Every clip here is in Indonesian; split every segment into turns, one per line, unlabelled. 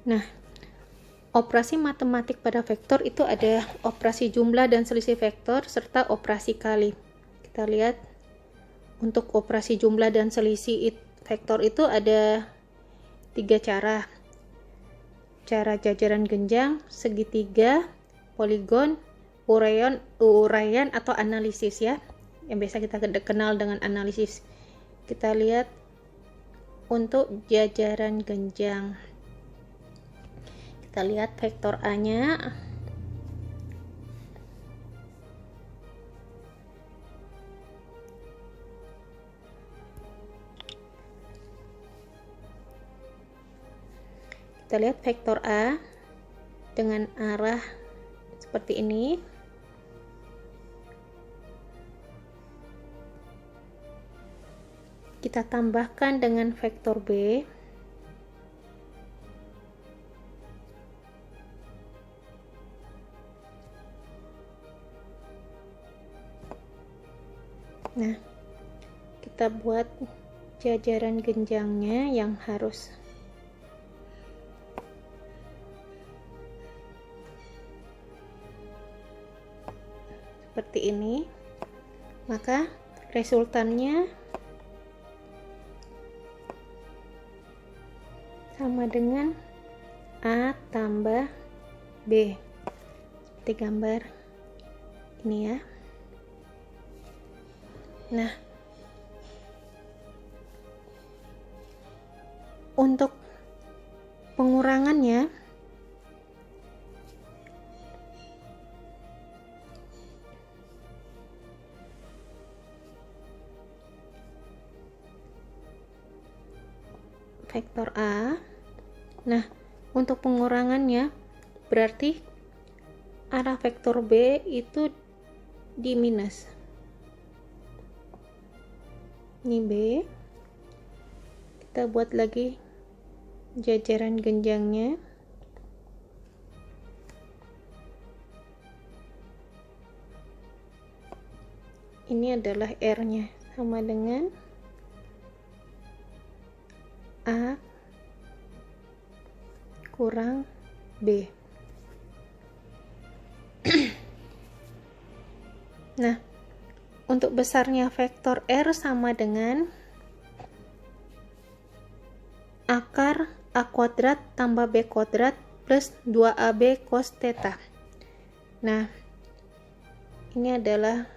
Nah, operasi matematik pada vektor itu ada operasi jumlah dan selisih vektor serta operasi kali. Kita lihat untuk operasi jumlah dan selisih vektor itu ada 3 cara. Cara jajaran genjang, segitiga, poligon, uraian atau analisis ya. Yang biasa kita kenal dengan analisis. Kita lihat untuk jajaran genjang. Kita lihat vektor A-nya. Kita lihat vektor A dengan arah seperti ini. Kita tambahkan dengan vektor B. Nah, kita buat jajaran genjangnya yang harus seperti ini. Maka resultannya sama dengan A tambah B, seperti gambar ini ya. Nah, untuk pengurangannya vektor A. Nah, untuk pengurangannya berarti arah vektor B itu di minus. Ini B. Kita buat lagi jajaran genjangnya. Ini adalah R-nya, sama dengan A kurang B. Nah, untuk besarnya vektor R sama dengan akar A kuadrat tambah B kuadrat plus 2AB cos theta. Nah, ini adalah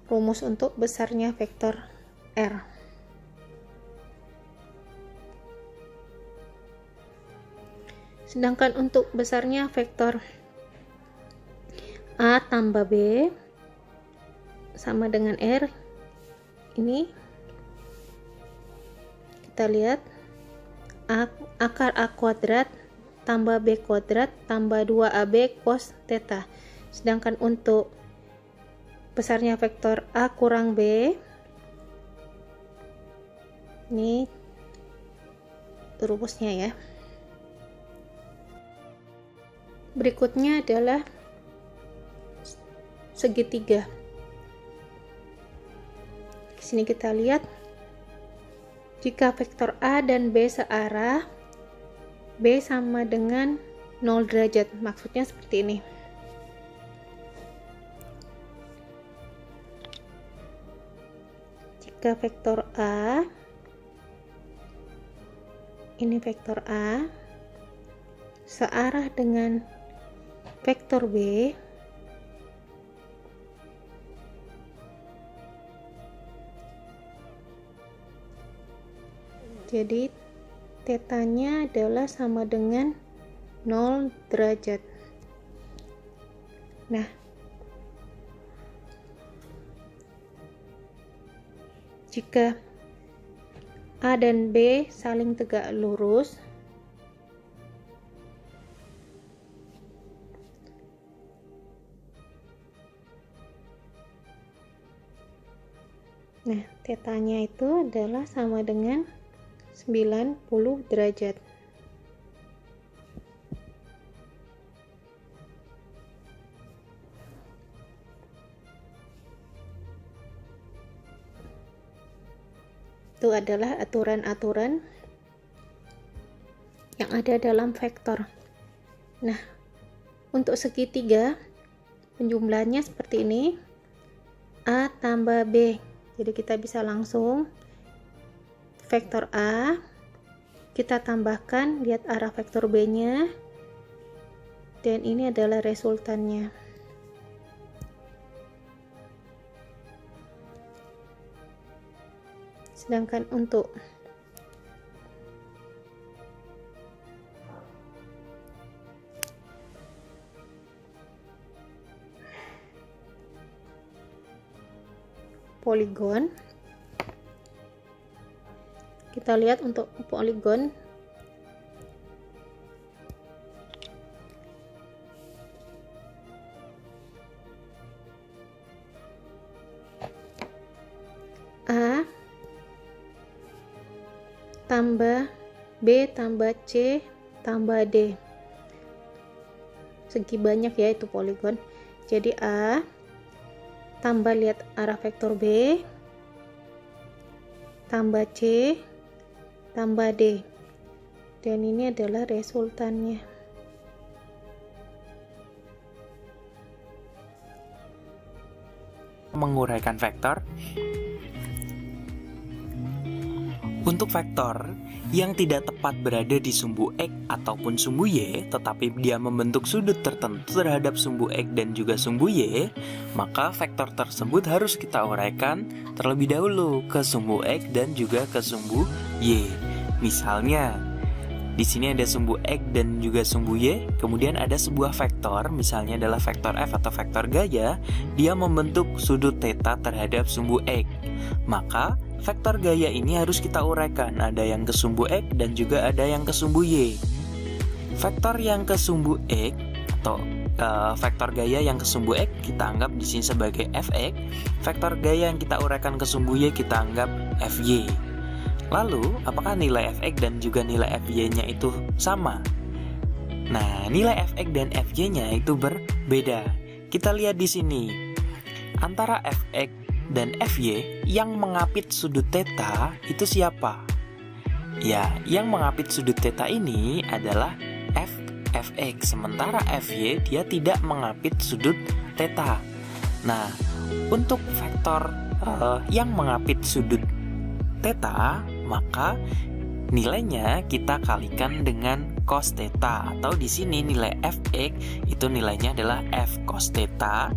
rumus untuk besarnya vektor R. Sedangkan untuk besarnya vektor A tambah B sama dengan R, ini kita lihat akar A kuadrat tambah B kuadrat tambah 2AB cos theta. Sedangkan untuk besarnya vektor A kurang B, ini rumusnya ya. Berikutnya adalah segitiga. Di sini kita lihat jika vektor A dan B searah, B sama dengan 0 derajat. Maksudnya seperti ini. Jika vektor A, ini vektor A, searah dengan vektor B, jadi tetanya adalah sama dengan 0 derajat. Nah, jika A dan B saling tegak lurus, nah tetanya itu adalah sama dengan 90 derajat. Itu adalah aturan-aturan yang ada dalam vektor. Nah, untuk segitiga penjumlahannya seperti ini, A tambah B. Jadi kita bisa langsung vektor A kita tambahkan, lihat arah vektor B nya, dan ini adalah resultannya. Sedangkan untuk poligon, kita lihat untuk poligon A tambah B tambah C tambah D, segi banyak ya itu poligon. Jadi A tambah, lihat arah vektor B, tambah C tambah D, dan ini adalah resultannya.
Menguraikan vektor. Untuk vektor yang tidak tepat berada di sumbu X ataupun sumbu Y, tetapi dia membentuk sudut tertentu terhadap sumbu X dan juga sumbu Y, maka vektor tersebut harus kita uraikan terlebih dahulu ke sumbu X dan juga ke sumbu Y. Misalnya, di sini ada sumbu X dan juga sumbu Y, kemudian ada sebuah vektor, misalnya adalah vektor F atau vektor gaya, dia membentuk sudut theta terhadap sumbu X. Maka vektor gaya ini harus kita uraikan, ada yang ke sumbu X dan juga ada yang ke sumbu Y. Vektor yang ke sumbu X atau vektor gaya yang ke sumbu X kita anggap di sini sebagai Fx. Vektor gaya yang kita uraikan ke sumbu Y kita anggap Fy. Lalu, apakah nilai Fx dan juga nilai Fy-nya itu sama? Nah, nilai Fx dan Fy-nya itu berbeda. Kita lihat di sini. Antara Fx dan Fy yang mengapit sudut theta itu siapa? Ya, yang mengapit sudut theta ini adalah Fx, sementara Fy dia tidak mengapit sudut theta. Nah, untuk vektor yang mengapit sudut theta, maka nilainya kita kalikan dengan cos theta, atau di sini nilai Fx itu nilainya adalah F cos theta,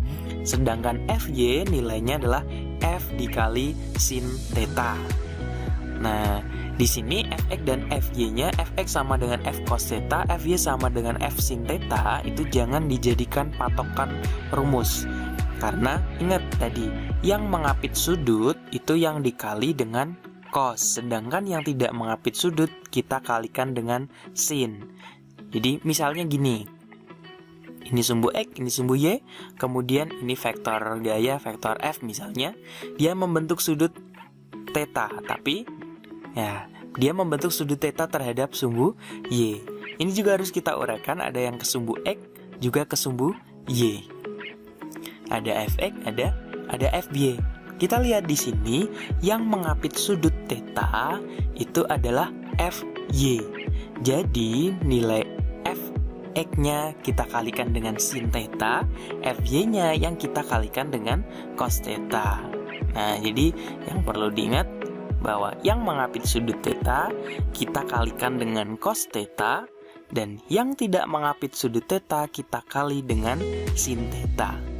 sedangkan Fy nilainya adalah F dikali sin theta. Nah, di sini Fx dan Fy-nya, Fx sama dengan F cos theta, Fy sama dengan F sin theta, itu jangan dijadikan patokan rumus. Karena ingat tadi, yang mengapit sudut itu yang dikali dengan cos, sedangkan yang tidak mengapit sudut kita kalikan dengan sin. Jadi misalnya gini, ini sumbu X, ini sumbu Y, kemudian ini vektor gaya, vektor F misalnya, dia membentuk sudut theta, tapi ya dia membentuk sudut theta terhadap sumbu Y. Ini juga harus kita uraikan, ada yang ke sumbu X juga ke sumbu Y. Ada Fx, ada Fy. Kita lihat di sini yang mengapit sudut theta itu adalah Fy. Jadi nilai Fx-nya kita kalikan dengan sin theta, Fy-nya yang kita kalikan dengan cos theta. Nah, jadi yang perlu diingat bahwa yang mengapit sudut theta kita kalikan dengan cos theta, dan yang tidak mengapit sudut theta kita kali dengan sin theta.